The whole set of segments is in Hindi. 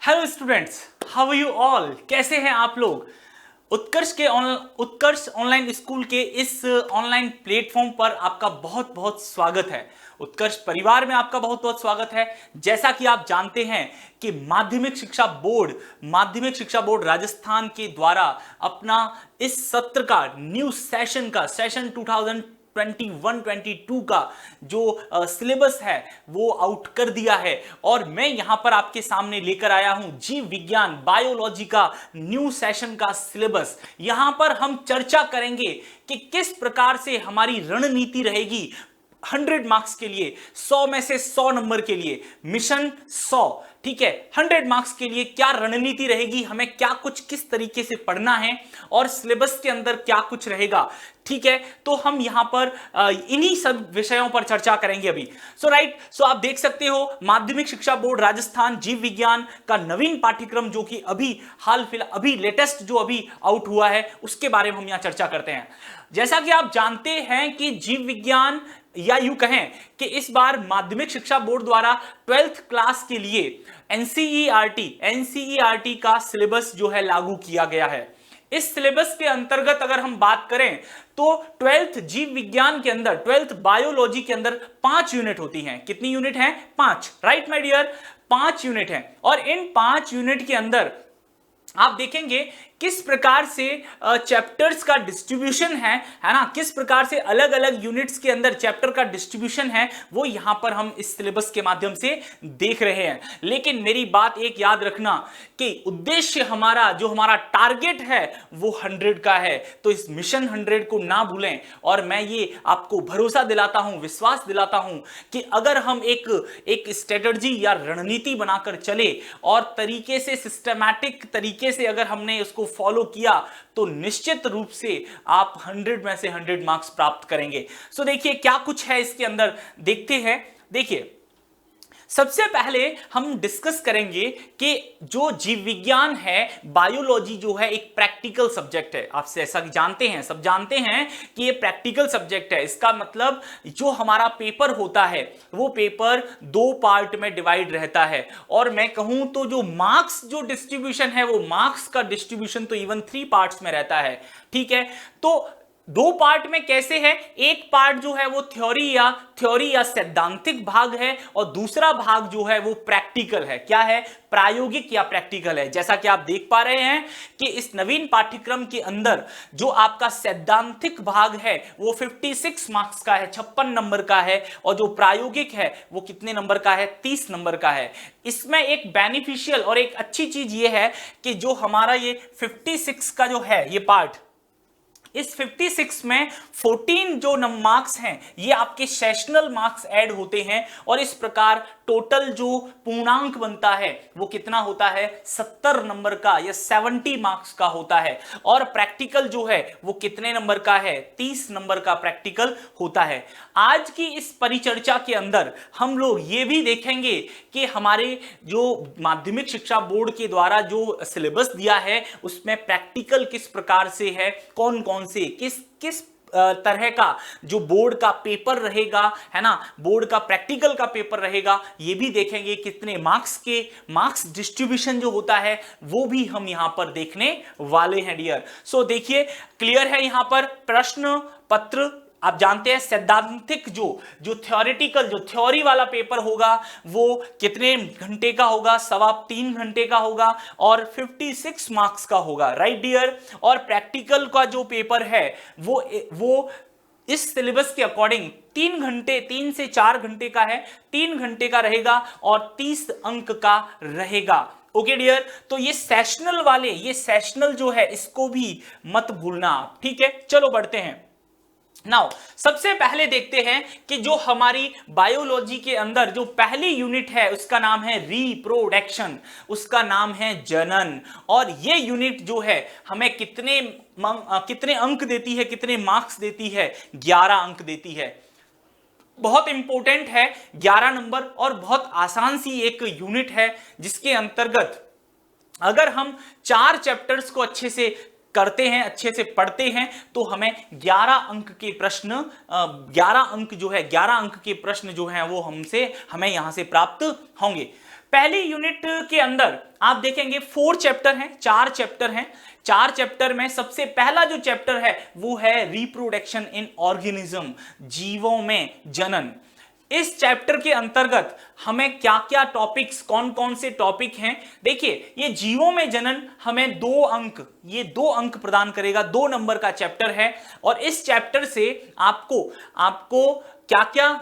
Hello students, how are you all. कैसे हैं आप लोग। उत्कर्ष ऑनलाइन स्कूल के इस ऑनलाइन प्लेटफॉर्म पर आपका बहुत बहुत स्वागत है। उत्कर्ष परिवार में आपका बहुत बहुत स्वागत है। जैसा कि आप जानते हैं कि माध्यमिक शिक्षा बोर्ड राजस्थान के द्वारा अपना इस सत्र का न्यू सेशन का सेशन 2021-22 का जो सिलेबस है वो आउट कर दिया है और मैं यहां पर आपके सामने लेकर आया हूं जीव विज्ञान बायोलॉजी का न्यू सेशन का सिलेबस। यहां पर हम चर्चा करेंगे कि किस प्रकार से हमारी रणनीति रहेगी 100 मार्क्स के लिए, 100 में से 100 नंबर के लिए, मिशन 100। ठीक है, 100 मार्क्स के लिए क्या रणनीति रहेगी, हमें क्या कुछ किस तरीके से पढ़ना है और सिलेबस के अंदर क्या कुछ रहेगा। ठीक है, तो हम यहां पर इन्हीं सब विषयों पर चर्चा करेंगे अभी। सो आप देख सकते हो माध्यमिक शिक्षा बोर्ड राजस्थान जीव विज्ञान का नवीन पाठ्यक्रम जो कि अभी लेटेस्ट जो अभी आउट हुआ है उसके बारे में हम यहां चर्चा करते हैं। जैसा कि आप जानते हैं कि जीव विज्ञान या यूं कहें कि इस बार माध्यमिक शिक्षा बोर्ड द्वारा 12th क्लास के लिए एनसीईआरटी का सिलेबस जो है लागू किया गया है। इस सिलेबस के अंतर्गत अगर हम बात करें तो 12th जीव विज्ञान के अंदर 12th बायोलॉजी के अंदर 5 यूनिट होती हैं। कितनी यूनिट हैं? 5। राइट माय डियर, 5 यूनिट हैं और इन 5 यूनिट के अंदर आप देखेंगे किस प्रकार से चैप्टर्स का डिस्ट्रीब्यूशन है ना, किस प्रकार से अलग अलग यूनिट्स के अंदर चैप्टर का डिस्ट्रीब्यूशन है वो यहां पर हम इस सिलेबस के माध्यम से देख रहे हैं। लेकिन मेरी बात एक याद रखना कि उद्देश्य हमारा टारगेट है वो 100 का है, तो इस मिशन 100 को ना भूलें। और मैं ये आपको भरोसा दिलाता हूं, विश्वास दिलाता हूं कि अगर हम एक स्ट्रेटजी या रणनीति बनाकर चले और तरीके से सिस्टमैटिक तरीके से अगर हमने उसको फॉलो किया तो निश्चित रूप से आप 100 में से 100 मार्क्स प्राप्त करेंगे। सो देखिए क्या कुछ है इसके अंदर, देखते हैं। देखिए सबसे पहले हम डिस्कस करेंगे कि जो जीव विज्ञान है, बायोलॉजी जो है एक प्रैक्टिकल सब्जेक्ट है। आप ऐसा सब जानते हैं कि ये प्रैक्टिकल सब्जेक्ट है। इसका मतलब जो हमारा पेपर होता है वो पेपर 2 पार्ट में डिवाइड रहता है और मैं कहूं तो जो मार्क्स जो डिस्ट्रीब्यूशन है वो मार्क्स का डिस्ट्रीब्यूशन तो इवन 3 पार्ट्स में रहता है। ठीक है, तो 2 पार्ट में कैसे है, एक पार्ट जो है वो थ्योरी या सैद्धांतिक भाग है और दूसरा भाग जो है वो प्रैक्टिकल है। क्या है? प्रायोगिक या प्रैक्टिकल है। जैसा कि आप देख पा रहे हैं कि इस नवीन पाठ्यक्रम के अंदर जो आपका सैद्धांतिक भाग है वो 56 मार्क्स का है, 56 नंबर का है और जो प्रायोगिक है वो कितने नंबर का है? 30 नंबर का है। इसमें एक बेनिफिशियल और एक अच्छी चीज ये है कि जो हमारा ये 56 का जो है ये पार्ट, इस 56 में 14 जो मार्क्स हैं ये आपके सेशनल मार्क्स ऐड होते हैं और इस प्रकार टोटल जो पूर्णांक बनता है वो कितना होता है? 70 नंबर का या 70 मार्क्स का होता है। और प्रैक्टिकल जो है वो कितने नंबर का है? 30 नंबर का प्रैक्टिकल होता है। आज की इस परिचर्चा के अंदर हम लोग ये भी देखेंगे कि हमारे जो माध्यमिक शिक्षा बोर्ड के द्वारा जो सिलेबस दिया है उसमें प्रैक्टिकल किस प्रकार से है, कौन कौन से किस तरह का जो बोर्ड का पेपर रहेगा, है ना, बोर्ड का प्रैक्टिकल का पेपर रहेगा, ये भी देखेंगे। कितने मार्क्स डिस्ट्रीब्यूशन जो होता है वो भी हम यहां पर देखने वाले हैं डियर। सो देखिए क्लियर है यहां पर प्रश्न पत्र। आप जानते हैं सैद्धांतिक जो थ्योरी वाला पेपर होगा वो कितने घंटे का होगा? 3.25 घंटे का होगा और 56 मार्क्स का होगा। Right dear. और प्रैक्टिकल का जो पेपर है वो इस सिलेबस के अकॉर्डिंग 3 से 4 घंटे का है, 3 घंटे का रहेगा और 30 अंक का रहेगा। ओके डियर, तो ये सेशनल जो है इसको भी मत भूलना। ठीक है, चलो बढ़ते हैं। नाउ सबसे पहले देखते हैं कि जो हमारी बायोलॉजी के अंदर जो पहली यूनिट है उसका नाम है रिप्रोडक्शन, उसका नाम है जनन। और ये यूनिट जो है हमें कितने अंक देती है, कितने मार्क्स देती है? 11 अंक देती है। बहुत इंपॉर्टेंट है, 11 नंबर और बहुत आसान सी एक यूनिट है जिसके अंतर्गत अगर हम 4 चैप्टर्स को अच्छे से करते हैं, अच्छे से पढ़ते हैं तो हमें 11 अंक के प्रश्न 11 अंक जो है 11 अंक के प्रश्न जो हैं वो हमें यहां से प्राप्त होंगे। पहली यूनिट के अंदर आप देखेंगे 4 चैप्टर हैं, 4 चैप्टर हैं। 4 चैप्टर में सबसे पहला जो चैप्टर है वो है रिप्रोडक्शन इन ऑर्गेनिज्म, जीवों में जनन। इस चैप्टर के अंतर्गत हमें क्या क्या टॉपिक्स, कौन कौन से टॉपिक हैं, देखिए ये जीवों में जनन हमें 2 अंक, ये 2 अंक प्रदान करेगा, 2 नंबर का चैप्टर है। और इस चैप्टर से आपको क्या क्या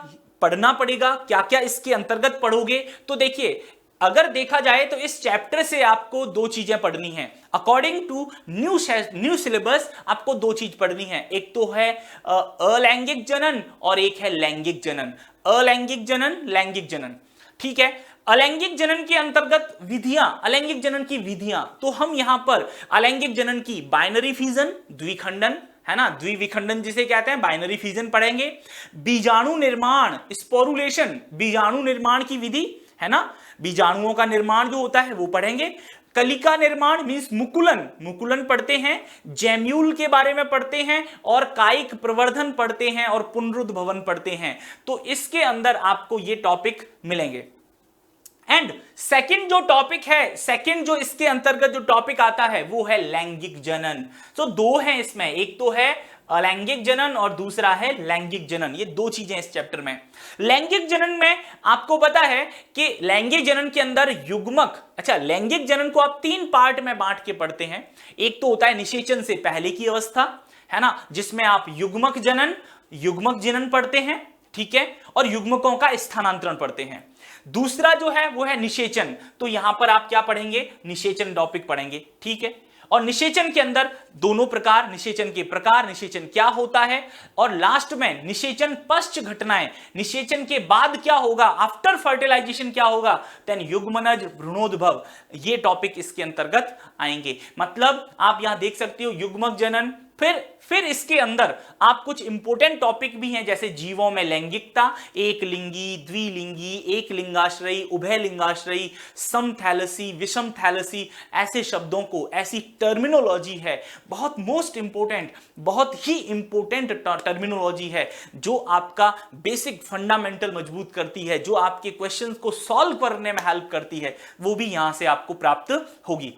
पढ़ना पड़ेगा, क्या क्या इसके अंतर्गत पढ़ोगे, तो देखिए अगर देखा जाए तो इस चैप्टर से आपको 2 चीजें पढ़नी है। अकॉर्डिंग टू न्यू सिलेबस आपको 2 चीज पढ़नी है, एक तो है अलैंगिक जनन और एक है लैंगिक जनन। अलैंगिक जनन, लैंगिक जनन, ठीक है। अलैंगिक जनन के अंतर्गत विधियां, अलैंगिक जनन की विधियां, तो हम यहां पर अलैंगिक जनन की बाइनरी फिजन, द्विखंडन, है ना, द्विविखंडन जिसे कहते हैं, बाइनरी फिजन पढ़ेंगे। बीजाणु निर्माण, स्पोरुलेशन, बीजाणु निर्माण की विधि, है ना, बीजाणुओं का निर्माण जो होता है वो पढ़ेंगे। कलिका निर्माण मींस मुकुलन, मुकुलन पढ़ते हैं। जैम्यूल के बारे में पढ़ते हैं और कायिक प्रवर्धन पढ़ते हैं और पुनरुद्भवन पढ़ते हैं। तो इसके अंदर आपको ये टॉपिक मिलेंगे। एंड सेकंड जो टॉपिक है, सेकंड जो इसके अंतर्गत जो टॉपिक आता है वो है लैंगिक जनन। तो 2 हैं इसमें, एक तो है अलैंगिक जनन और दूसरा है लैंगिक जनन। ये 2 चीजें इस चैप्टर में। लैंगिक जनन में आपको पता है कि लैंगिक जनन के अंदर युग्मक, अच्छा लैंगिक जनन को आप 3 पार्ट में बांट के पढ़ते हैं। एक तो होता है निषेचन से पहले की अवस्था, है ना, जिसमें आप युग्मक जनन पढ़ते हैं, ठीक है, और युग्मकों का स्थानांतरण पढ़ते हैं। दूसरा जो है वो है निषेचन, तो यहां पर आप क्या पढ़ेंगे, निषेचन टॉपिक पढ़ेंगे, ठीक है। और निषेचन के अंदर दोनों प्रकार, निषेचन के प्रकार, निषेचन क्या होता है, और लास्ट में निषेचन पश्च घटनाएं, निषेचन के बाद क्या होगा, आफ्टर फर्टिलाइजेशन क्या होगा, देन युग्मनज, भ्रूणोद्भव, ये टॉपिक इसके अंतर्गत आएंगे। मतलब आप यहां देख सकते हो युग्मक जनन, फिर इसके अंदर आप कुछ इंपोर्टेंट टॉपिक भी हैं, जैसे जीवों में लैंगिकता, एक लिंगी, द्विलिंगी, एक लिंगाश्रयी, उभय लिंगाश्रयी, समथैलेसी, विषम थैलेसी, ऐसे शब्दों को, ऐसी टर्मिनोलॉजी है, बहुत मोस्ट इंपोर्टेंट, बहुत ही इंपोर्टेंट टर्मिनोलॉजी है, जो आपका बेसिक फंडामेंटल मजबूत करती है, जो आपके क्वेश्चंस को सॉल्व करने में हेल्प करती है, वो भी यहां से आपको प्राप्त होगी।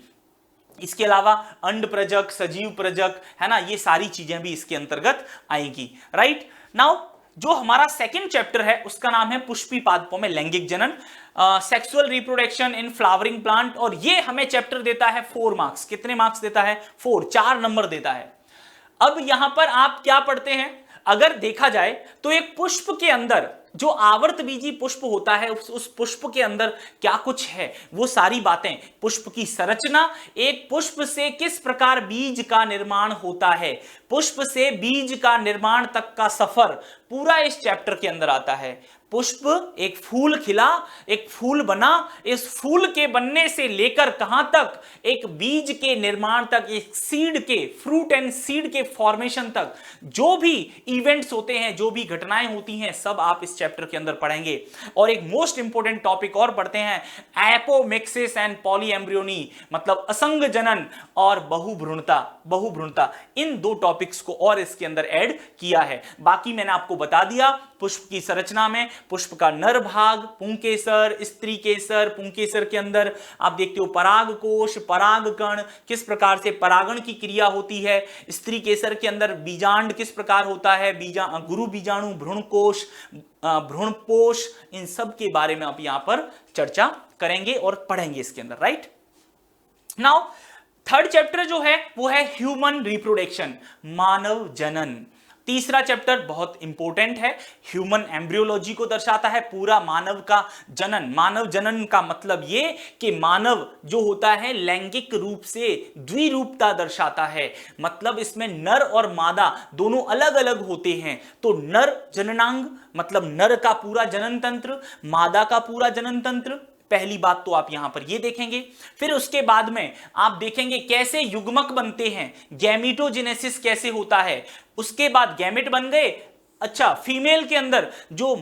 इसके अलावा अंड प्रजक, सजीव प्रजक, है ना, ये सारी चीजें भी इसके अंतर्गत आएंगी। राइट नाउ जो हमारा सेकंड चैप्टर है उसका नाम है पुष्पी पादपों में लैंगिक जनन, sexual reproduction in flowering plant, और ये हमें चैप्टर देता है 4 मार्क्स। कितने मार्क्स देता है, 4 नंबर देता है। अब यहां पर आप क्या पढ़ते हैं, अगर देखा जाए तो एक पुष्प के अंदर जो आवर्त बीजी पुष्प होता है, उस पुष्प के अंदर क्या कुछ है, वो सारी बातें, पुष्प की संरचना, एक पुष्प से किस प्रकार बीज का निर्माण होता है, पुष्प से बीज का निर्माण तक का सफर पूरा इस चैप्टर के अंदर आता है। पुष्प, एक फूल खिला, एक फूल बना, इस फूल के बनने से लेकर कहां तक, एक बीज के निर्माण तक, एक सीड के, फ्रूट एंड सीड के फॉर्मेशन तक, जो भी इवेंट्स होते हैं, जो भी घटनाएं होती हैं, सब आप इस चैप्टर के अंदर पढ़ेंगे। और एक मोस्ट इंपोर्टेंट टॉपिक और पढ़ते हैं, एपोमिक्सिस एंड पॉलीएम्ब्रियोनी, मतलब असंग जनन और बहुभ्रूणता, इन 2 टॉपिक्स को और इसके अंदर ऐड किया है। बाकी मैंने आपको बता दिया, पुष्प की संरचना में पुष्प का नर भाग, पुंकेसर, स्त्री केसर, पुंकेसर के अंदर आप देखते हो परागकोश, परागकण, किस प्रकार से परागण की क्रिया होती है, स्त्री केसर के अंदर बीजांड किस प्रकार होता है, गुरु बीजाणु, भ्रूणकोश, भ्रूणपोष, इन सब के बारे में आप यहां पर चर्चा करेंगे और पढ़ेंगे इसके अंदर। राइट नाउ थर्ड चैप्टर जो है वो है ह्यूमन रिप्रोडक्शन, मानव जनन। तीसरा चैप्टर बहुत इंपॉर्टेंट है, ह्यूमन एम्ब्रियोलॉजी को दर्शाता है, पूरा मानव का जनन। मानव जनन का मतलब ये कि मानव जो होता है लैंगिक रूप से द्विरूपता दर्शाता है, मतलब इसमें नर और मादा दोनों अलग अलग होते हैं। तो नर जननांग मतलब नर का पूरा जनन तंत्र, मादा का पूरा जनन तंत्र, पहली बात तो आप यहां पर ये देखेंगे। फिर उसके बाद में आप देखेंगे कैसे युग्मक बनते हैं, गैमीटोजेनेसिस कैसे होता है, उसके बाद गैमेट बन गए। अच्छा, फीमेल के अंदर जो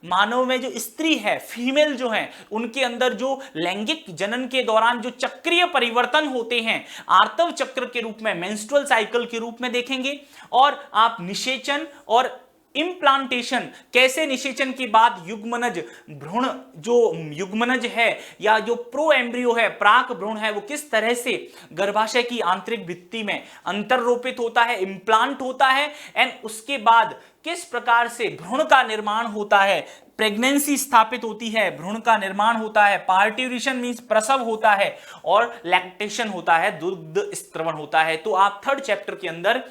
मानव में जो स्त्री है, फीमेल जो है, उनके अंदर जो लैंगिक जनन के दौरान जो चक्रीय परिवर्तन होते हैं, आर्तव चक्र के रूप में, मेंस्ट्रुअल साइकिल के रूप में देखेंगे। और आप निषेचन और इम्प्लांटेशन, कैसे निषेचन के बाद युग्मनज भ्रूण, जो युग्मनज है या जो प्रो एम्ब्रियो है, प्राक भ्रूण है, वो किस तरह से गर्भाशय की आंतरिक भित्ति में अंतर्रोपित होता है, इम्प्लांट होता है, एंड उसके बाद किस प्रकार से भ्रूण का निर्माण होता है, प्रेगनेंसी स्थापित होती है, भ्रूण का निर्माण होता है, पार्ट्यूरेशन मींस प्रसव होता है, और लैक्टेशन होता है, दुग्ध स्त्रवण होता है। तो आप थर्ड चैप्टर के अंदर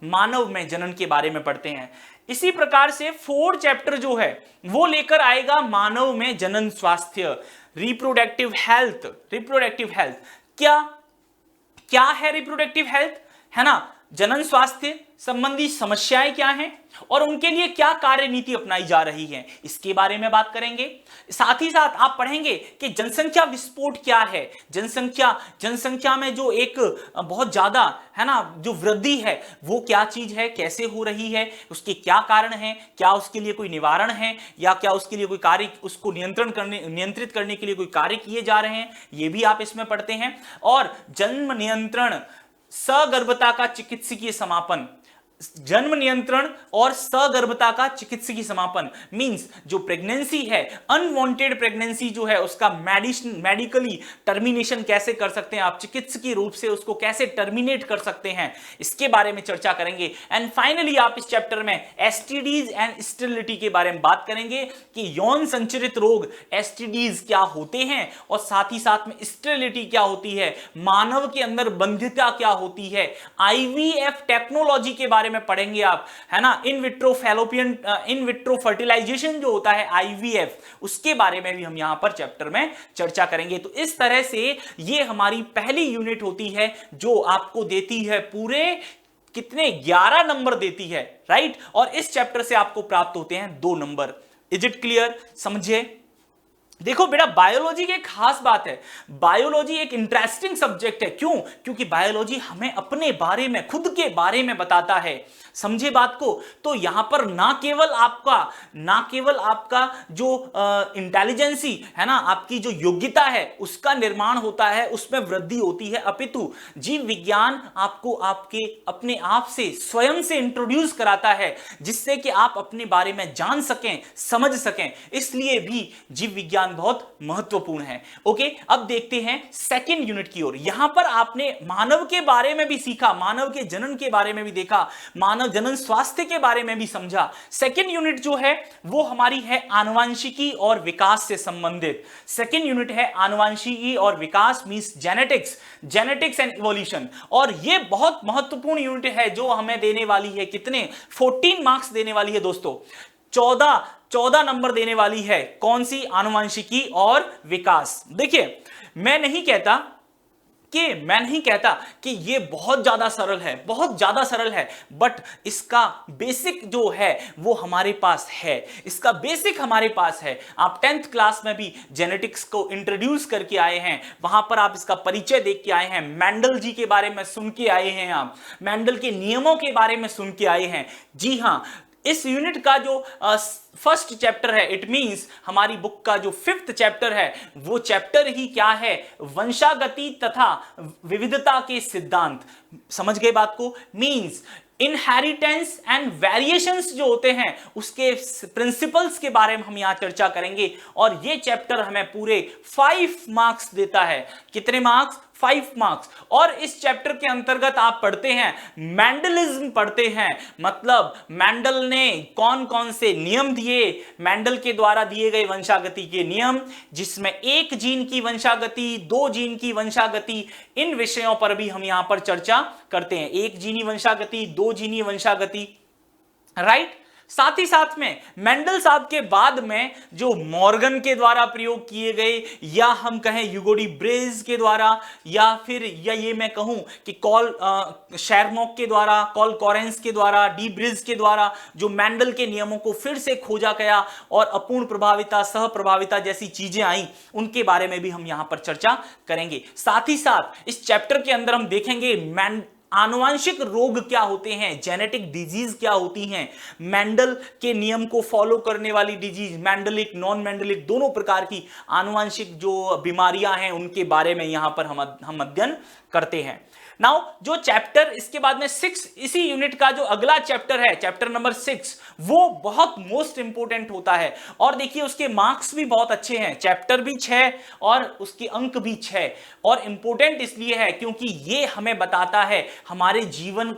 मानव में जनन के बारे में पढ़ते हैं। इसी प्रकार से फोर्थ चैप्टर जो है वो लेकर आएगा मानव में जनन स्वास्थ्य, रिप्रोडक्टिव हेल्थ। रिप्रोडक्टिव हेल्थ क्या क्या है? रिप्रोडक्टिव हेल्थ है ना, जनन स्वास्थ्य संबंधी समस्याएं क्या हैं और उनके लिए क्या कार्य नीति अपनाई जा रही है, इसके बारे में बात करेंगे। साथ ही साथ आप पढ़ेंगे कि जनसंख्या विस्फोट क्या है, जनसंख्या में जो एक बहुत ज्यादा है ना जो वृद्धि है वो क्या चीज है, कैसे हो रही है, उसके क्या कारण हैं, क्या उसके लिए कोई निवारण है या क्या उसके लिए कोई कार्य, उसको नियंत्रित करने के लिए कोई कार्य किए जा रहे हैं, ये भी आप इसमें पढ़ते हैं। और जन्म नियंत्रण, सगर्भता का चिकित्सकीय समापन, जन्म नियंत्रण और सगर्भता का चिकित्सकीय समापन मींस जो प्रेगनेंसी है, अनवांटेड प्रेगनेंसी जो है उसका मेडिकली टर्मिनेशन कैसे कर सकते हैं आप, चिकित्सकीय रूप से उसको कैसे टर्मिनेट कर सकते हैं, इसके बारे में चर्चा करेंगे। एंड फाइनली आप इस चैप्टर में एसटीडीज एंड स्टेरिलिटी के बारे में बात करेंगे कि यौन संचरित रोग एसटीडीज क्या होते हैं और साथ ही साथ में स्टेरिलिटी क्या होती है, मानव के अंदर बंध्यता क्या होती है, आईवीएफ टेक्नोलॉजी के बारे में पढ़ेंगे आप, है ना, इन विट्रो फर्टिलाइजेशन जो होता है आईवीएफ, उसके बारे में भी हम यहां पर चैप्टर में चर्चा करेंगे। तो इस तरह से ये हमारी पहली यूनिट होती है जो आपको देती है पूरे कितने 11 नंबर देती है, राइट, और इस चैप्टर से आपको प्राप्त होते हैं 2 नंबर। Is it clear? समझे? देखो बेटा, बायोलॉजी की एक खास बात है, बायोलॉजी एक इंटरेस्टिंग सब्जेक्ट है। क्यों? क्योंकि बायोलॉजी हमें अपने बारे में, खुद के बारे में बताता है। समझे बात को? तो यहां पर ना केवल आपका जो इंटेलिजेंसी है ना, आपकी जो योग्यता है उसका निर्माण होता है, उसमें वृद्धि होती है, अपितु जीव विज्ञान आपको आपके अपने आप से स्वयं से इंट्रोड्यूस कराता है, जिससे कि आप अपने बारे में जान सकें, समझ सकें। इसलिए भी जीव विज्ञान बहुत महत्वपूर्ण है। ओके, अब देखते हैं सेकंड यूनिट की ओर। यहां पर आपने मानव के बारे में भी सीखा, मानव के जनन के बारे में भी देखा, मानव जनन स्वास्थ्य के बारे में भी समझा। सेकंड यूनिट जो है वो हमारी है आनुवांशिकी और विकास से संबंधित। सेकंड यूनिट है आनुवांशिकी और विकास मींस जेनेटिक्स एंड इवोल्यूशन, और ये बहुत महत्वपूर्ण यूनिट है जो हमें देने वाली है कितने 14 मार्क्स देने वाली है दोस्तों, 14 नंबर देने वाली है। कौन सी? आनुवंशिकी और विकास। देखिए, मैं नहीं कहता कि ये बहुत ज्यादा सरल है, बट इसका बेसिक जो है वो हमारे पास है, इसका बेसिक हमारे पास है। आप 10th क्लास में भी जेनेटिक्स को इंट्रोड्यूस करके आए हैं, वहां पर आप इसका परिचय देख के आए हैं, मेंडल जी के बारे में सुन के आए हैं, आप मेंडल के नियमों के बारे में सुन के आए हैं। जी हां, इस यूनिट का जो फर्स्ट चैप्टर है, इट मींस हमारी बुक का जो 5th चैप्टर है, वो चैप्टर ही क्या है? वंशागति तथा विविधता के सिद्धांत। समझ गए बात को? मींस इनहेरिटेंस एंड वेरिएशंस जो होते हैं उसके प्रिंसिपल्स के बारे में हम यहां चर्चा करेंगे, और ये चैप्टर हमें पूरे 5 मार्क्स देता है। कितने मार्क्स? 5 मार्क्स। और इस चैप्टर के अंतर्गत आप पढ़ते हैं मेंडलिज्म पढ़ते हैं, मतलब मेंडल ने कौन कौन से नियम दिए, मेंडल के द्वारा दिए गए वंशागति के नियम, जिसमें 1 जीन की वंशागति, 2 जीन की वंशागति, इन विषयों पर भी हम यहां पर चर्चा करते हैं। 1 जीनी वंशागति, 2 जीनी वंशागति, राइट। साथ ही साथ में मेंडल साहब के बाद में जो मॉर्गन के द्वारा प्रयोग किए गए, या हम कहें यूगोडी ब्रेज के द्वारा, या ये मैं कहूं कि कॉल शेरमॉक के द्वारा, कॉल कॉरेंस के द्वारा, डी ब्रिज के द्वारा जो मेंडल के नियमों को फिर से खोजा गया और अपूर्ण प्रभाविता, सह प्रभाविता जैसी चीजें आई, उनके बारे में भी हम यहां पर चर्चा करेंगे। साथ ही साथ इस चैप्टर के अंदर हम देखेंगे आनुवांशिक रोग क्या होते हैं, जेनेटिक डिजीज क्या होती हैं, मेंडल के नियम को फॉलो करने वाली डिजीज, मेंडलिक, नॉन मेंडलिक, दोनों प्रकार की आनुवांशिक जो बीमारियां हैं उनके बारे में यहां पर हम अध्ययन करते हैं। नाउ जो चैप्टर इसके बाद में 6, इसी यूनिट का जो अगला चैप्टर है, चैप्टर नंबर 6, वो बहुत मोस्ट इंपोर्टेंट होता है। और देखिए उसके मार्क्स भी बहुत अच्छे हैं, चैप्टर भी 6 और उसके अंक भी 6। और इंपोर्टेंट इसलिए है क्योंकि ये हमें बताता है हमारे जीवन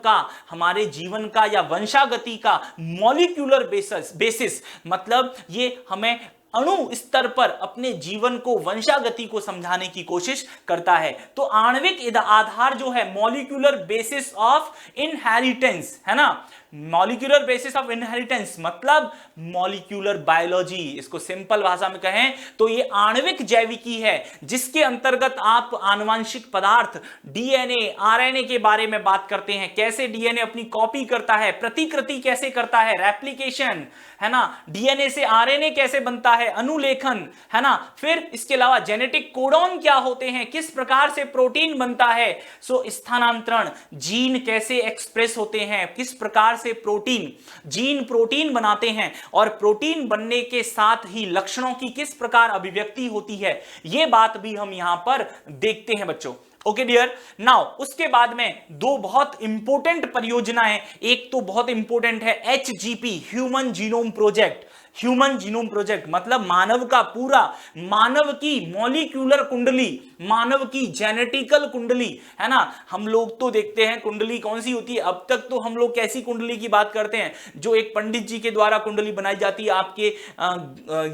का या वंशागति का मॉलिक्यूलर बेसिस, मतलब ये हमें अणु स्तर पर अपने जीवन को, वंशागति को समझाने की कोशिश करता है। तो आणविक आधार जो है, मॉलिक्यूलर बेसिस ऑफ इनहेरिटेंस, है ना, मॉलिक्यूलर बेसिस ऑफ इनहेरिटेंस मतलब मॉलिक्यूलर बायोलॉजी, इसको सिंपल भाषा में कहें तो ये आणविक जैविकी है, जिसके अंतर्गत आप आनुवंशिक पदार्थ, डीएनए, आरएनए के बारे में बात करते हैं, कैसे डीएनए अपनी कॉपी करता है, प्रतिकृति कैसे करता है, रेप्लिकेशन, है ना, डीएनए से आरएनए कैसे बनता है, अनुलेखन, है ना, फिर इसके अलावा जेनेटिक कोडॉन क्या होते हैं, किस प्रकार से प्रोटीन बनता है, सो स्थानांतरण, जीन कैसे एक्सप्रेस होते हैं, किस प्रकार से जीन प्रोटीन बनाते हैं, और प्रोटीन बनने के साथ ही लक्षणों की किस प्रकार अभिव्यक्ति होती है, यह बात भी हम यहां पर देखते हैं बच्चों। ओके डियर, नाउ उसके बाद में दो बहुत इंपॉर्टेंट परियोजनाएं, एक तो बहुत इंपॉर्टेंट है HGP, human genome project. Human genome project मतलब मानव का पूरा, मानव की मॉलिक्यूलर कुंडली, मानव की जेनेटिकल कुंडली, है ना। हम लोग तो देखते हैं कुंडली कौन सी होती है, अब तक तो हम लोग कैसी कुंडली की बात करते हैं, जो एक पंडित जी के द्वारा कुंडली बनाई जाती है आपके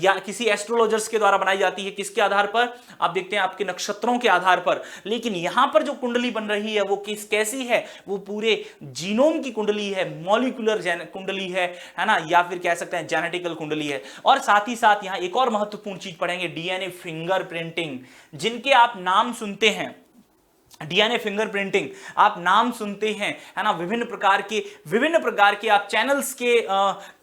या किसी एस्ट्रोलॉजर्स के द्वारा बनाई जाती है, किसके आधार पर, आप देखते हैं आपके नक्षत्रों के आधार पर। लेकिन यहां पर जो कुंडली बन रही है वो कैसी है, वो पूरे जीनोम की कुंडली है, मॉलिक्यूलर कुंडली है ना, या फिर कह सकते हैं जेनेटिकल कुंडली है। और साथ ही साथ यहां एक और महत्वपूर्ण चीज पढ़ेंगे, डीएनए फिंगरप्रिंटिंग, जिनके आप नाम सुनते हैं, डीएनए फिंगरप्रिंटिंग आप नाम सुनते हैं, है ना, विभिन्न प्रकार के आप चैनल्स के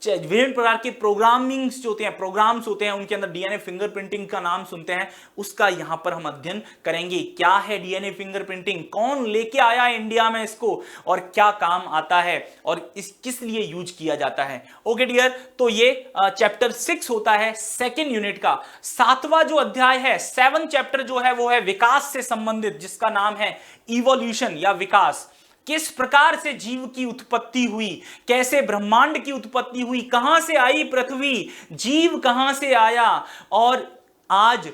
विभिन्न प्रकार के प्रोग्राम्स होते हैं उनके अंदर डीएनए फिंगरप्रिंटिंग का नाम सुनते हैं, उसका यहां पर हम अध्ययन करेंगे। क्या है डीएनए फिंगरप्रिंटिंग, कौन लेके आया इंडिया में इसको, और क्या काम आता है, और इस किस लिए यूज किया जाता है। ओके डियर, तो ये चैप्टर 6 होता है सेकेंड यूनिट का। 7वां जो अध्याय है, 7th चैप्टर जो है वो है विकास से संबंधित, जिसका नाम है इवोल्यूशन या विकास। किस प्रकार से जीव की उत्पत्ति हुई, कैसे ब्रह्मांड की उत्पत्ति हुई, कहां से आई पृथ्वी, जीव कहां से आया, और आज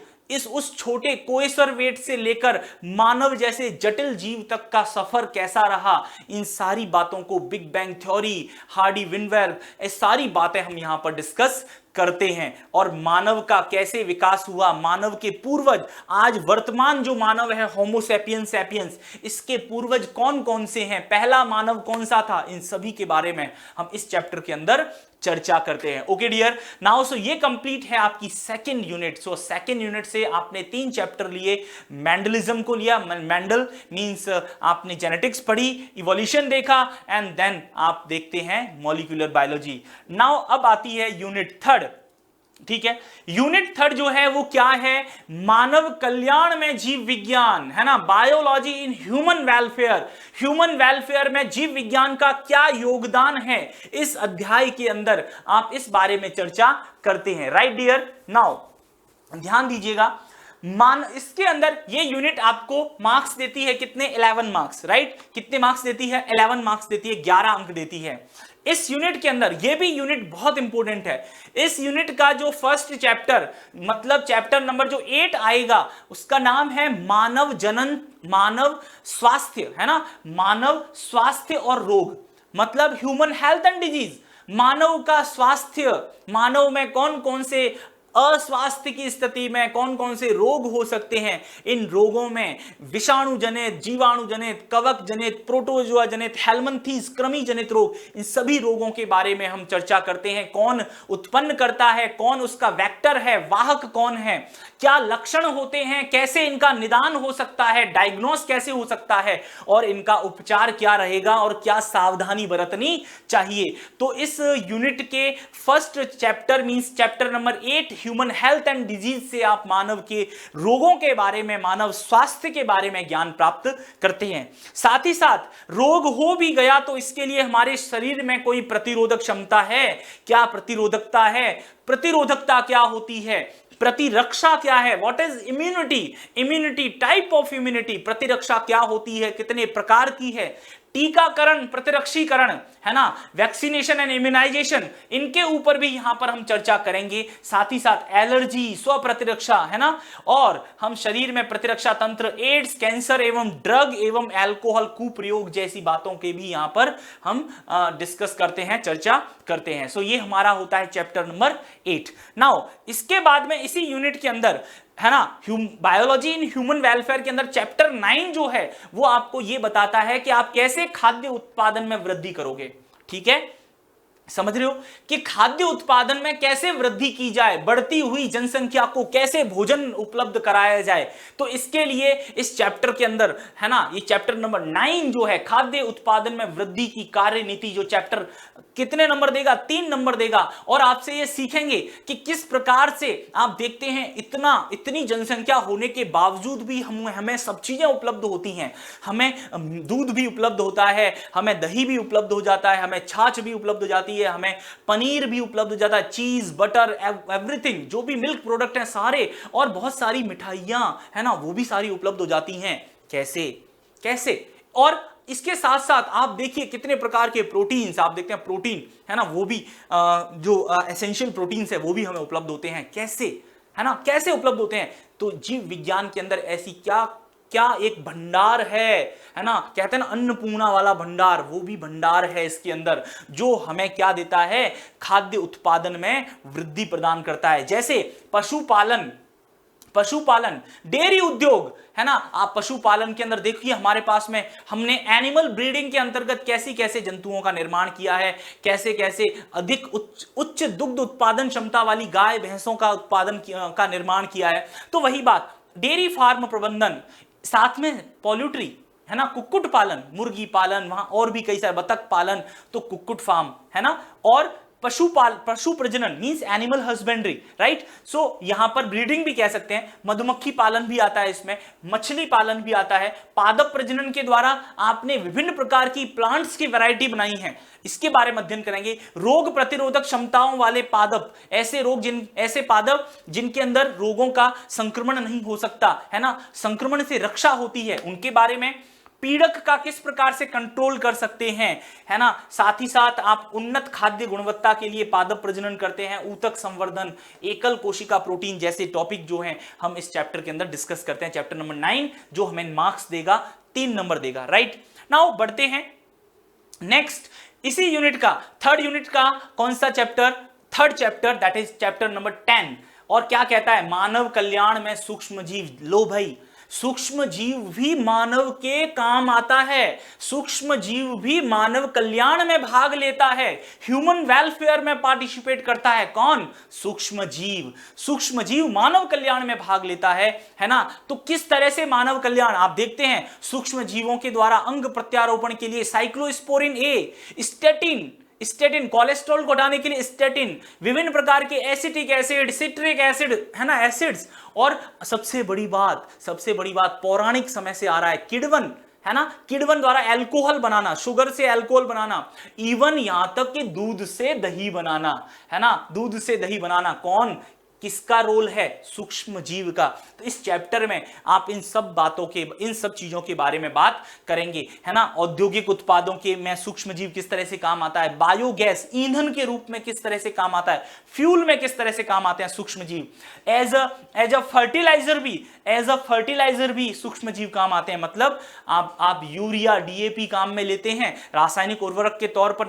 उस छोटे कोएसर वेट से लेकर मानव जैसे जटिल जीव तक का सफर कैसा रहा, इन सारी बातों को, बिग बैंग थ्योरी, हार्डी विनवेर, ये सारी बातें हम यहां पर डिस्कस करते हैं। और मानव का कैसे विकास हुआ, मानव के पूर्वज, आज वर्तमान जो मानव है होमो सैपियंस सैपियंस, इसके पूर्वज कौन कौन से हैं, पहला मानव कौन सा था, इन सभी के बारे में हम इस चैप्टर के अंदर चर्चा करते हैं। ओके डियर, नाउ सो ये कंप्लीट है आपकी second unit. So second unit से आपने 3 चैप्टर लिए, मेंडलिज्म को लिया, मेंडल मींस आपने जेनेटिक्स पढ़ी, इवोल्यूशन देखा, एंड देन आप देखते हैं मॉलिक्यूलर बायोलॉजी। नाउ अब आती है यूनिट 3, ठीक है। यूनिट 3 जो है वो क्या है, मानव कल्याण में जीव विज्ञान, है ना, biology in human welfare. Human welfare में जीव विज्ञान का क्या योगदान है, इस अध्याय के अंदर आप इस बारे में चर्चा करते हैं। राइट डियर, नाउ ध्यान दीजिएगा, इसके अंदर ये यूनिट आपको मार्क्स देती है कितने, 11 मार्क्स, राइट। कितने मार्क्स देती है, 11 मार्क्स देती है, 11 अंक देती है। इस यूनिट के अंदर ये भी यूनिट बहुत इंपॉर्टेंट है। इस यूनिट का जो फर्स्ट चैप्टर, मतलब चैप्टर नंबर जो 8 आएगा, उसका नाम है मानव जनन, मानव स्वास्थ्य, है ना, मानव स्वास्थ्य और रोग, मतलब ह्यूमन हेल्थ एंड डिजीज, मानव का स्वास्थ्य, मानव में कौन कौन से अस्वास्थ्य की स्थिति में कौन कौन से रोग हो सकते हैं, इन रोगों में विषाणु जनित, जीवाणु जनित, कवक जनित, प्रोटोजोआ जनित, हेलमिंथेस कृमि जनित रोग, इन सभी रोगों के बारे में हम चर्चा करते हैं। कौन उत्पन्न करता है, कौन उसका वेक्टर है, वाहक कौन है, क्या लक्षण होते हैं, कैसे इनका निदान हो सकता है, डायग्नोस कैसे हो सकता है, और इनका उपचार क्या रहेगा, और क्या सावधानी बरतनी चाहिए। तो इस यूनिट के first chapter means chapter number 8 human health and disease से आप मानव के रोगों के बारे में, मानव स्वास्थ्य के बारे में ज्ञान प्राप्त करते हैं। साथ ही साथ रोग हो भी गया तो इसके लिए हमारे शरीर में कोई प्रतिरोधक क्षमता है, क्या प्रतिरोधकता है, प्रतिरोधकता क्या होती है, प्रतिरक्षा क्या है, what is immunity, immunity, type of immunity, प्रतिरक्षा क्या होती है, कितने प्रकार की है, टीकाकरण, प्रतिरक्षीकरण, है ना, वैक्सीनेशन एंड इम्यूनाइजेशन, इनके ऊपर भी यहां पर हम चर्चा करेंगे। साथ ही साथ एलर्जी, स्व प्रतिरक्षा, है ना, और हम शरीर में प्रतिरक्षा तंत्र, एड्स, कैंसर एवं ड्रग एवं अल्कोहल कुप्रयोग जैसी बातों के भी यहां पर हम डिस्कस करते हैं, चर्चा करते हैं। सो ये हमारा होता है चैप्टर नंबर 8। नाउ इसके बाद में इसी यूनिट के अंदर, है ना, बायोलॉजी इन ह्यूमन वेलफेयर के अंदर चैप्टर 9 जो है वो आपको ये बताता है कि आप कैसे खाद्य उत्पादन में वृद्धि करोगे। ठीक है, समझ रहे हो कि खाद्य उत्पादन में कैसे वृद्धि की जाए, बढ़ती हुई जनसंख्या को कैसे भोजन उपलब्ध कराया जाए। तो इसके लिए इस चैप्टर के अंदर, है ना, ये चैप्टर नंबर 9 जो है खाद्य उत्पादन में वृद्धि की कार्य नीति, जो चैप्टर कितने नंबर देगा, 3 नंबर देगा। और आपसे ये सीखेंगे कि किस प्रकार से आप देखते हैं इतनी जनसंख्या होने के बावजूद भी हमें सब चीजें उपलब्ध होती हैं, हमें दूध भी उपलब्ध होता है, हमें दही भी उपलब्ध हो जाता है, हमें छाछ भी उपलब्ध हो जाती है, हमें पनीर भी उपलब्ध हो जाता है, चीज, बटर, एवरीथिंग, जो भी मिल्क प्रोडक्ट हैं सारे, और बहुत सारी मिठाइयां, है ना, वो भी सारी उपलब्ध हो जाती हैं। कैसे कैसे और इसके साथ साथ आप देखिए कितने प्रकार के प्रोटीन्स, आप देखते हैं प्रोटीन, है ना, वो भी जो एसेंशियल प्रोटीन्स है वो भी हमें उपलब्ध होते हैं। कैसे, है ना, कैसे उपलब्ध होते हैं? तो जीव विज्ञान के अंदर ऐसी क्या क्या एक भंडार है ना, कहते हैं ना अन्नपूर्णा वाला भंडार, वो भी भंडार है इसके अंदर, जो हमें क्या देता है, खाद्य उत्पादन में वृद्धि प्रदान करता है। जैसे पशुपालन, डेयरी उद्योग, है ना, आप पशुपालन के अंदर देखिए हमारे पास में हमने एनिमल ब्रीडिंग के अंतर्गत कैसी कैसे जंतुओं का निर्माण किया है, कैसे कैसे अधिक उच्च दुग्ध उत्पादन क्षमता वाली गाय भैंसों का उत्पादन का निर्माण किया है। तो वही बात, डेयरी फार्म प्रबंधन, साथ में पोल्ट्री, है ना, कुक्कुट पालन, मुर्गी पालन, वहां और भी कई सारे, बतख पालन, तो कुक्कुट फार्म, है ना, और पशु प्रजनन मींस एनिमल हस्बेंड्री, राइट। सो यहां पर ब्रीडिंग भी कह सकते हैं, मधुमक्खी पालन भी आता है इसमें, मछली पालन भी आता है, पादप प्रजनन के द्वारा आपने विभिन्न प्रकार की प्लांट्स की वैरायटी बनाई है, इसके बारे में अध्ययन करेंगे। रोग प्रतिरोधक क्षमताओं वाले पादप, ऐसे पादप जिनके अंदर रोगों का संक्रमण नहीं हो सकता, है ना, संक्रमण से रक्षा होती है, उनके बारे में। पीड़क का किस प्रकार से कंट्रोल कर सकते हैं, है ना, साथ ही साथ आप उन्नत खाद्य गुणवत्ता के लिए पादप प्रजनन करते हैं, ऊतक संवर्धन, एकल कोशिका प्रोटीन जैसे टॉपिक जो हैं हम इस चैप्टर के अंदर डिस्कस करते हैं। चैप्टर नंबर 9 जो हमें मार्क्स देगा, 3 नंबर देगा, राइट। नाउ बढ़ते हैं नेक्स्ट, इसी यूनिट का थर्ड यूनिट का कौन सा chapter, third chapter, that is chapter number 10। और क्या कहता है, मानव कल्याण में सूक्ष्म जीव। लो भाई, सूक्ष्म जीव भी मानव के काम आता है, सूक्ष्म जीव भी मानव कल्याण में भाग लेता है, ह्यूमन वेलफेयर में पार्टिसिपेट करता है। कौन? सूक्ष्म जीव। सूक्ष्म जीव मानव कल्याण में भाग लेता है ना। तो किस तरह से मानव कल्याण, आप देखते हैं सूक्ष्म जीवों के द्वारा अंग प्रत्यारोपण के लिए साइक्लोस्पोरिन ए, स्टेटिन, कोलेस्ट्रॉल को हटाने के लिए स्टेटिन, विभिन्न प्रकार के एसिटिक एसिड, सिट्रिक एसिड, है ना, एसिड्स, और सबसे बड़ी बात पौराणिक समय से आ रहा है किण्वन, है ना, किण्वन द्वारा अल्कोहल बनाना, शुगर से अल्कोहल बनाना, इवन यहां तक कि दूध से दही बनाना, है ना, दूध से दही बनाना। कौन, किसका रोल है? सूक्ष्म जीव का। तो इस चैप्टर में आप इन सब चीजों के बारे में बात करेंगे, है ना। औद्योगिक उत्पादों के में सूक्ष्म जीव किस तरह से काम आता है, बायोगैस ईंधन के रूप में किस तरह से काम आता है, फ्यूल में किस तरह से काम आते हैं सूक्ष्म जीव, एज अ फर्टिलाइजर भी सूक्ष्म जीव काम आते हैं। मतलब आप यूरिया, डीएपी काम में लेते हैं रासायनिक उर्वरक के तौर पर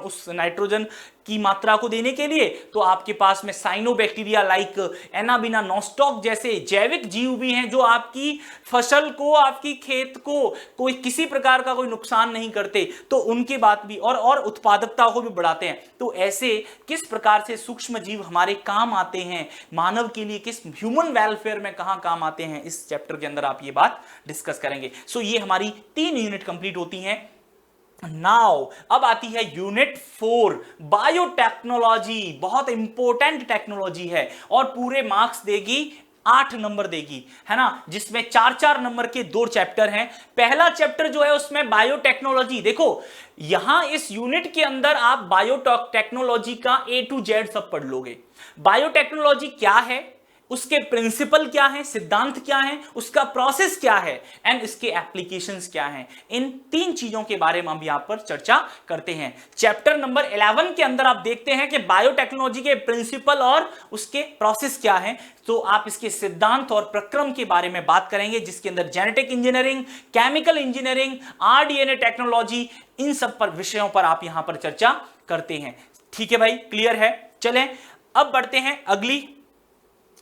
उस नाइट्रोजन की मात्रा को देने के लिए, तो आपके पास में साइनोबैक्टीरिया लाइक एनाबिना नॉस्टॉक जैसे जैविक जीव भी हैं, जो आपकी फसल को, आपकी खेत को कोई किसी प्रकार का कोई नुकसान नहीं करते, तो उनके बात भी और उत्पादकता को भी बढ़ाते हैं। तो ऐसे किस प्रकार से सूक्ष्म जीव हमारे काम आते हैं, मानव के लिए किस ह्यूमन वेलफेयर में कहां काम आते हैं, इस चैप्टर के अंदर आप ये बात डिस्कस करेंगे। सो ये हमारी 3 यूनिट कंप्लीट होती हैं। नाउ अब आती है यूनिट 4, बायोटेक्नोलॉजी। बहुत इंपॉर्टेंट टेक्नोलॉजी है और पूरे मार्क्स देगी, 8 नंबर देगी, है ना, जिसमें 4-4 नंबर के 2 चैप्टर हैं। पहला चैप्टर जो है उसमें बायोटेक्नोलॉजी, देखो यहां इस यूनिट के अंदर आप बायोटेक्नोलॉजी का A to Z सब पढ़ लोगे। बायोटेक्नोलॉजी क्या है, उसके प्रिंसिपल क्या हैं, सिद्धांत क्या हैं, उसका प्रोसेस क्या है एंड इसके एप्लीकेशंस क्या हैं, इन 3 चीजों के बारे में हम यहां पर चर्चा करते हैं। चैप्टर नंबर 11 के अंदर आप देखते हैं कि बायोटेक्नोलॉजी के प्रिंसिपल और उसके प्रोसेस क्या हैं, तो आप इसके सिद्धांत और प्रक्रम के बारे में बात करेंगे, जिसके अंदर genetic engineering, chemical engineering, rDNA technology, इन सब पर विषयों पर आप यहां पर चर्चा करते हैं। ठीक है भाई, क्लियर है? चलें अब बढ़ते हैं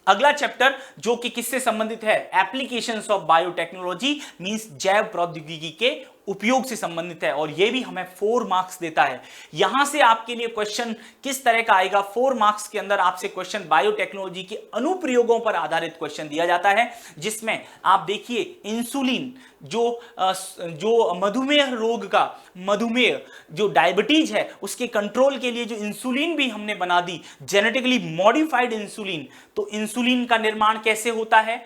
अगला चैप्टर, जो कि किससे संबंधित है, एप्लीकेशंस ऑफ बायोटेक्नोलॉजी मींस जैव प्रौद्योगिकी के उपयोग से संबंधित है, और यह भी हमें 4 मार्क्स देता है। यहां से आपके लिए क्वेश्चन किस तरह का आएगा, 4 मार्क्स के अंदर आपसे क्वेश्चन बायोटेक्नोलॉजी के अनुप्रयोगों पर आधारित क्वेश्चन दिया जाता है, जिसमें आप देखिए इंसुलिन जो मधुमेह रोग का, मधुमेह जो डायबिटीज है उसके कंट्रोल के लिए जो इंसुलिन भी हमने बना दी, जेनेटिकली मॉडिफाइड इंसुलिन, तो इंसुलिन का निर्माण कैसे होता है,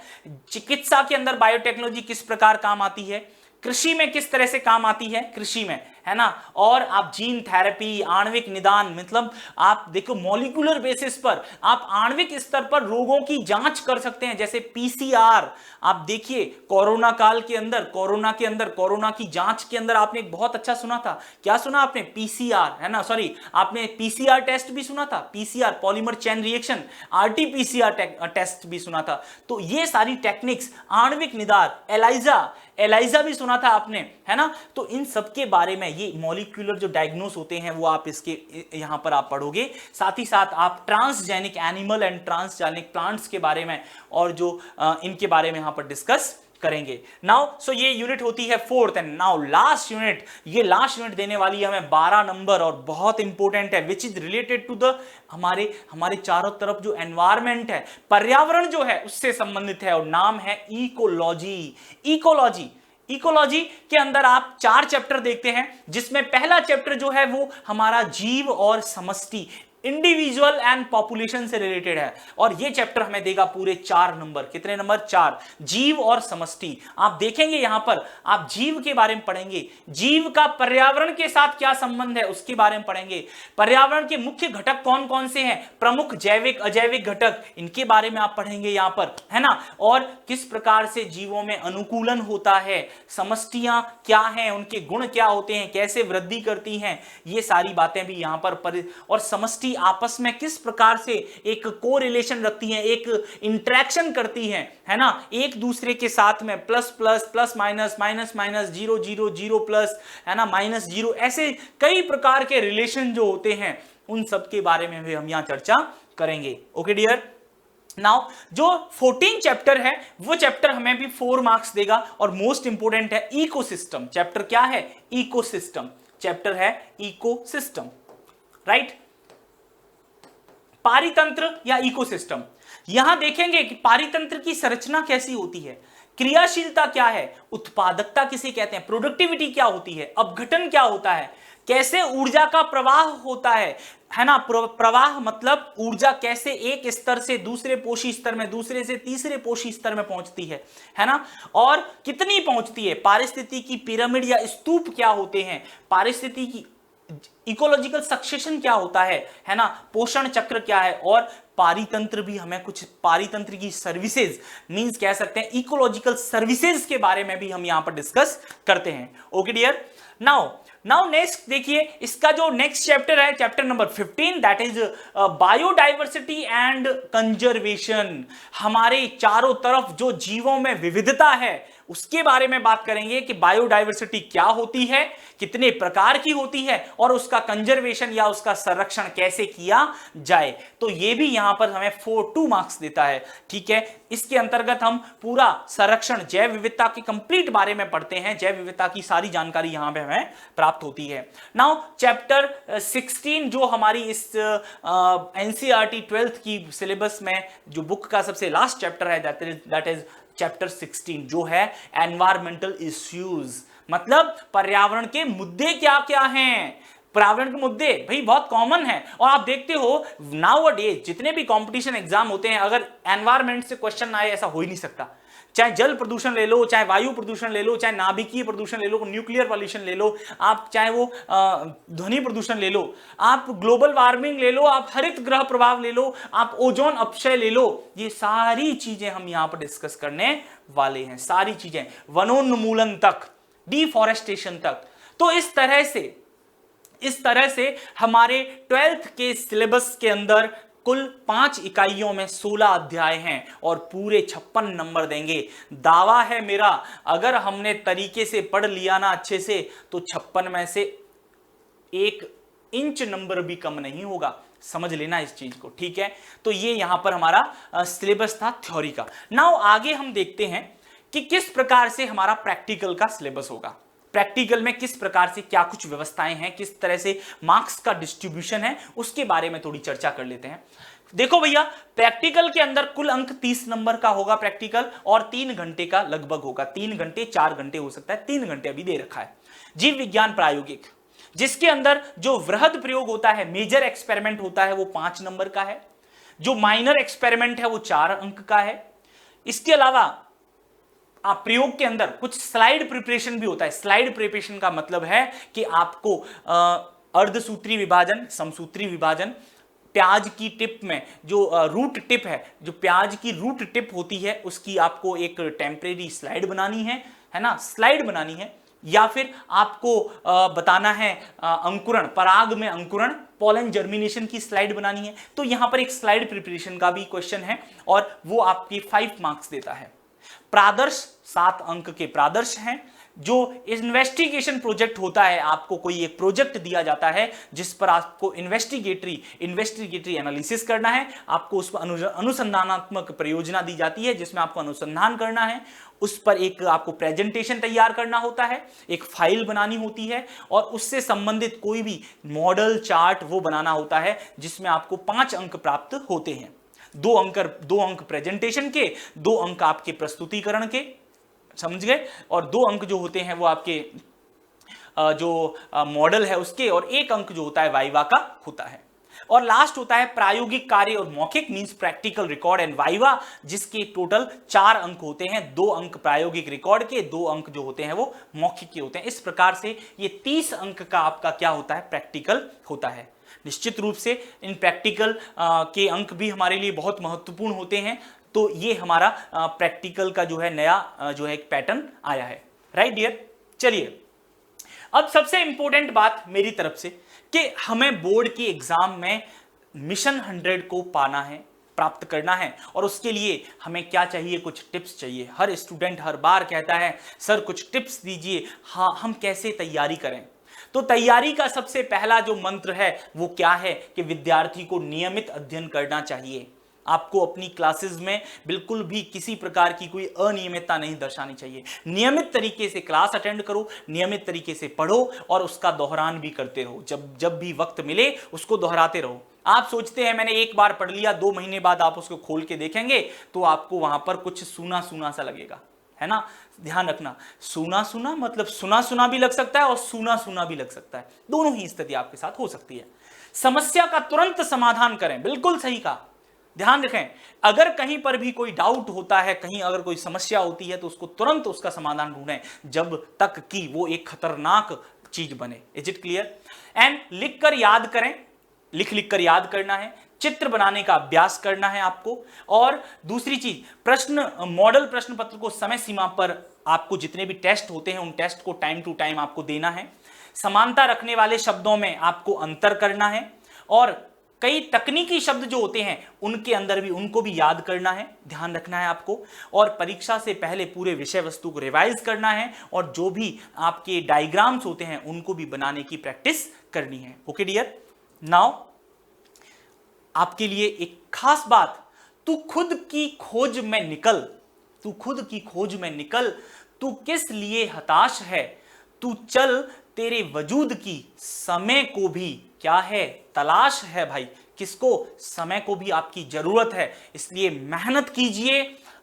चिकित्सा के अंदर बायोटेक्नोलॉजी किस प्रकार काम आती है, कृषि में किस तरह से काम आती है, कृषि में, है ना, और आप जीन थेरेपी, आणविक निदान, मतलब आप देखो मॉलिक्यूलर बेसिस पर आप आणविक स्तर पर रोगों की जांच कर सकते हैं, जैसे पीसीआर। आप देखिए कोरोना काल के अंदर, कोरोना की जांच के अंदर आपने एक बहुत अच्छा सुना था, क्या सुना आपने, पीसीआर, है ना, सॉरी आपने पीसीआर टेस्ट भी सुना था, PCR polymer chain reaction, RTPCR test भी सुना था। तो ये सारी टेक्निक्स, आणविक निदान, एलाइजा भी सुना था आपने, है ना, तो इन सब के बारे में ये मॉलिक्यूलर जो डायग्नोस होते हैं वो आप इसके यहां पर आप पढ़ोगे। साथ ही साथ आप transgenic animal and transgenic plants के बारे में और जो इनके बारे में यहां पर डिस्कस करेंगे। नाउ सो ये यूनिट होती है 4th, and now last unit, ये लास्ट यूनिट देने वाली है हमें 12 नंबर और बहुत इंपॉर्टेंट है, which is related to the हमारे चारों तरफ जो एनवायरमेंट है, पर्यावरण जो है उससे संबंधित है, और नाम है इकोलॉजी के अंदर आप 4 चैप्टर देखते हैं, जिसमें पहला चैप्टर जो है वो हमारा जीव और समष्टि, इंडिविजुअल एंड पॉपुलेशन से रिलेटेड है, और ये चैप्टर हमें देगा पूरे 4 नंबर। कितने नंबर? 4। जीव और समष्टि आप देखेंगे, यहां पर आप जीव के बारे में पढ़ेंगे, जीव का पर्यावरण के साथ क्या संबंध है उसके बारे में पढ़ेंगे, पर्यावरण के मुख्य घटक कौन कौन से हैं, प्रमुख जैविक अजैविक घटक, इनके बारे में आप पढ़ेंगे यहां पर, है ना, और किस प्रकार से जीवों में अनुकूलन होता है, समष्टियां क्या हैं, उनके गुण क्या होते हैं, कैसे वृद्धि करती हैं, ये सारी बातें भी यहां पर और समष्टि आपस में किस प्रकार से एक कोरिलेशन रखती हैं, एक इंटरेक्शन करती हैं, है ना, एक दूसरे के साथ में plus plus, plus minus, minus minus, 0 0 0 plus, है ना, -0, ऐसे कई प्रकार के रिलेशन जो होते हैं उन सब के बारे में भी हम यहां चर्चा करेंगे। ओके डियर, नाउ जो 14 चैप्टर है वो चैप्टर हमें भी 4 मार्क्स देगा, और मोस्ट इंपोर्टेंट है इकोसिस्टम। चैप्टर क्या है? इकोसिस्टम चैप्टर है, इकोसिस्टम, राइट, पारितंत्र या इकोसिस्टम। यहां देखेंगे कि पारितंत्र की संरचना कैसी होती है, क्रियाशीलता क्या है, उत्पादकता किसे कहते हैं, प्रोडक्टिविटी क्या होती है, अपघटन क्या होता है, कैसे ऊर्जा का प्रवाह होता है ना, प्रवाह मतलब ऊर्जा कैसे एक स्तर से दूसरे पोषी स्तर में, दूसरे से तीसरे पोषी स्तर में पहुंचती है ना, और कितनी पहुंचती है, पारिस्थितिकी पिरामिड या स्तूप क्या होते हैं, पारिस्थितिकी इकोलॉजिकल सक्सेशन क्या होता है ना, पोषण चक्र क्या है, और पारितंत्र भी हमें कुछ पारितंत्र की सर्विसेज मींस कह सकते हैं इकोलॉजिकल सर्विसेज के बारे में भी हम यहां पर डिस्कस करते हैं। ओके डियर, नाउ नेक्स्ट देखिए, इसका जो नेक्स्ट चैप्टर है chapter number 15, that is biodiversity and conservation. हमारे चारों तरफ जो जीवों में विविधता है उसके बारे में बात करेंगे कि बायोडाइवर्सिटी क्या होती है, कितने प्रकार की होती है, और उसका कंजर्वेशन या उसका संरक्षण कैसे किया जाए। तो ये भी यहां पर हमें 2 मार्क्स देता है। ठीक है, इसके अंतर्गत हम पूरा संरक्षण, जैव विविधता के कंप्लीट बारे में पढ़ते हैं, जैव विविधता की सारी जानकारी यहां पे हमें प्राप्त होती है। नाउ चैप्टर 16 जो हमारी इस एनसीईआरटी 12th की सिलेबस में जो बुक का सबसे लास्ट चैप्टर है, दैट इज चैप्टर 16 जो है एनवायरमेंटल इश्यूज, मतलब पर्यावरण के मुद्दे क्या क्या हैं, पर्यावरण के मुद्दे भाई बहुत कॉमन है। और आप देखते हो नाउ अ डे जितने भी कंपटीशन एग्जाम होते हैं, अगर एनवायरमेंट से क्वेश्चन आए ऐसा हो ही नहीं सकता। चाहे जल प्रदूषण ले लो, चाहे वायु प्रदूषण ले लो, चाहे नाभिकीय प्रदूषण ले लो, न्यूक्लियर पॉल्यूशन ले लो, आप चाहे वो ध्वनि प्रदूषण ले लो, आप ग्लोबल वार्मिंग ले लो, आप हरित ग्रह प्रभाव ले लो, आप ओजोन अपक्षय ले लो, ये सारी चीजें हम यहां पर डिस्कस करने वाले हैं। सारी चीजें वनोन्मूलन तक, डिफॉरेस्टेशन तक। तो इस तरह से हमारे 12th के सिलेबस के अंदर कुल 5 इकाइयों में 16 अध्याय हैं और पूरे 56 नंबर देंगे। दावा है मेरा, अगर हमने तरीके से पढ़ लिया ना अच्छे से, तो 56 में से 1 इंच नंबर भी कम नहीं होगा। समझ लेना इस चीज को, ठीक है। तो ये यहां पर हमारा सिलेबस था थ्योरी का। नाउ आगे हम देखते हैं कि किस प्रकार से हमारा प्रैक्टिकल का सिलेबस होगा। प्रैक्टिकल में किस प्रकार से क्या कुछ व्यवस्थाएं हैं, किस तरह से मार्क्स का डिस्ट्रीब्यूशन है, उसके बारे में थोड़ी चर्चा कर लेते हैं। देखो भैया, प्रैक्टिकल के अंदर कुल अंक 30 नंबर का होगा प्रैक्टिकल, और 3 घंटे का लगभग होगा। 3 घंटे 4 घंटे हो सकता है, 3 घंटे अभी दे रखा है। जीव विज्ञान प्रायोगिक, जिसके अंदर जो वृहद प्रयोग होता है, मेजर एक्सपेरिमेंट होता है, वो 5 नंबर का है। जो माइनर एक्सपेरिमेंट है वो 4 अंक का है। इसके अलावा आप प्रयोग के अंदर कुछ स्लाइड प्रिपरेशन भी होता है। स्लाइड प्रिपरेशन का मतलब है कि आपको अर्धसूत्री विभाजन, समसूत्री विभाजन, प्याज की टिप में जो रूट टिप है, जो प्याज की रूट टिप होती है, उसकी आपको एक टेम्परेरी स्लाइड बनानी है ना, स्लाइड बनानी है। या फिर आपको बताना है अंकुरण, पराग में अंकुरण, पॉलन जर्मिनेशन की स्लाइड बनानी है। तो यहां पर एक स्लाइड प्रिपरेशन का भी क्वेश्चन है और वो आपकी 5 मार्क्स देता है। प्रादर्श 7 अंक के प्रादर्श हैं। जो इन्वेस्टिगेशन प्रोजेक्ट होता है, आपको कोई एक प्रोजेक्ट दिया जाता है जिस पर आपको इन्वेस्टिगेटरी एनालिसिस करना है, आपको उस पर अनुसंधानात्मक परियोजना दी जाती है जिसमें आपको अनुसंधान करना है, उस पर एक आपको प्रेजेंटेशन तैयार करना होता है, एक फाइल बनानी होती है, और उससे संबंधित कोई भी मॉडल चार्ट वो बनाना होता है, जिसमें आपको 5 अंक प्राप्त होते हैं। 2 अंक प्रेजेंटेशन के, 2 अंक आपके प्रस्तुतिकरण के, समझ गए, और 2 अंक जो होते हैं वो आपके जो मॉडल है उसके, और 1 अंक जो होता है वाइवा का होता है। और लास्ट होता है प्रायोगिक कार्य और मौखिक, means practical, record and viva, जिसके टोटल 4 अंक होते हैं। 2 अंक प्रायोगिक रिकॉर्ड के, 2 अंक जो होते हैं वो मौखिक के होते हैं। इस प्रकार से ये 30 अंक का आपका क्या होता है, प्रैक्टिकल होता है। निश्चित रूप से इन प्रैक्टिकल के अंक भी हमारे लिए बहुत महत्वपूर्ण होते हैं। तो ये हमारा प्रैक्टिकल का जो है नया जो है एक पैटर्न आया है, राइट डियर। चलिए अब सबसे इंपॉर्टेंट बात मेरी तरफ से कि हमें बोर्ड की एग्जाम में मिशन 100 को पाना है, प्राप्त करना है, और उसके लिए हमें क्या चाहिए, कुछ टिप्स चाहिए। हर स्टूडेंट हर बार कहता है सर कुछ टिप्स दीजिए, हाँ हम कैसे तैयारी करें। तो तैयारी का सबसे पहला जो मंत्र है वो क्या है कि विद्यार्थी को नियमित अध्ययन करना चाहिए। आपको अपनी क्लासेस में बिल्कुल भी किसी प्रकार की कोई अनियमितता नहीं दर्शानी चाहिए। नियमित तरीके से क्लास अटेंड करो, नियमित तरीके से पढ़ो, और उसका दोहरान भी करते रहो। जब भी वक्त मिले उसको दोहराते रहो। आप सोचते हैं मैंने एक बार पढ़ लिया, 2 महीने बाद आप उसको खोल के देखेंगे तो आपको वहां पर कुछ सूना सूना सा लगेगा, है ना। ध्यान रखना, सूना सूना मतलब सुना सुना भी लग सकता है और सूना सूना भी लग सकता है, दोनों ही स्थिति आपके साथ हो सकती है। समस्या का तुरंत समाधान करें, बिल्कुल सही कहा। ध्यान रखें, अगर कहीं पर भी कोई डाउट होता है, कहीं अगर कोई समस्या होती है, तो उसको तुरंत उसका समाधान ढूंढें जब तक कि वो एक खतरनाक चीज बने। Is it clear. एंड लिख कर याद करें, लिख कर याद करना है, चित्र बनाने का अभ्यास करना है आपको। और दूसरी चीज, मॉडल प्रश्न पत्र को समय सीमा पर आपको जितने भी टेस्ट होते हैं उन टेस्ट को टाइम टू टाइम आपको देना है। समानता रखने वाले शब्दों में आपको अंतर करना है, और कई तकनीकी शब्द जो होते हैं उनके अंदर भी उनको भी याद करना है, ध्यान रखना है आपको। और परीक्षा से पहले पूरे विषय वस्तु को रिवाइज करना है, और जो भी आपके डायग्राम्स होते हैं उनको भी बनाने की प्रैक्टिस करनी है। Okay dear. नाउ आपके लिए एक खास बात, तू खुद की खोज में निकल, तू खुद की खोज में निकल, तू किस लिए हताश है, तू चल, तेरे वजूद की समय को भी क्या है, तलाश है। भाई किसको, समय को भी आपकी जरूरत है, इसलिए मेहनत कीजिए।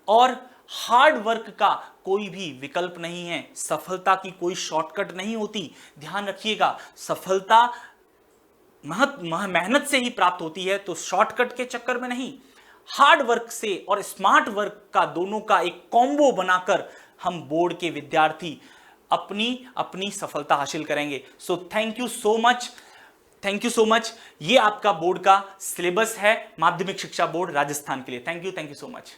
और हार्ड वर्क का कोई भी विकल्प नहीं है, सफलता की कोई शॉर्टकट नहीं होती, ध्यान रखिएगा। सफलता मेहनत से ही प्राप्त होती है, तो शॉर्टकट के चक्कर में नहीं, हार्ड वर्क से और स्मार्ट वर्क का दोनों का एक कॉम्बो बनाकर हम बोर्ड के विद्यार्थी अपनी अपनी सफलता हासिल करेंगे। So thank you so much, thank you so much. ये आपका बोर्ड का सिलेबस है, माध्यमिक शिक्षा बोर्ड राजस्थान के लिए। Thank you so much.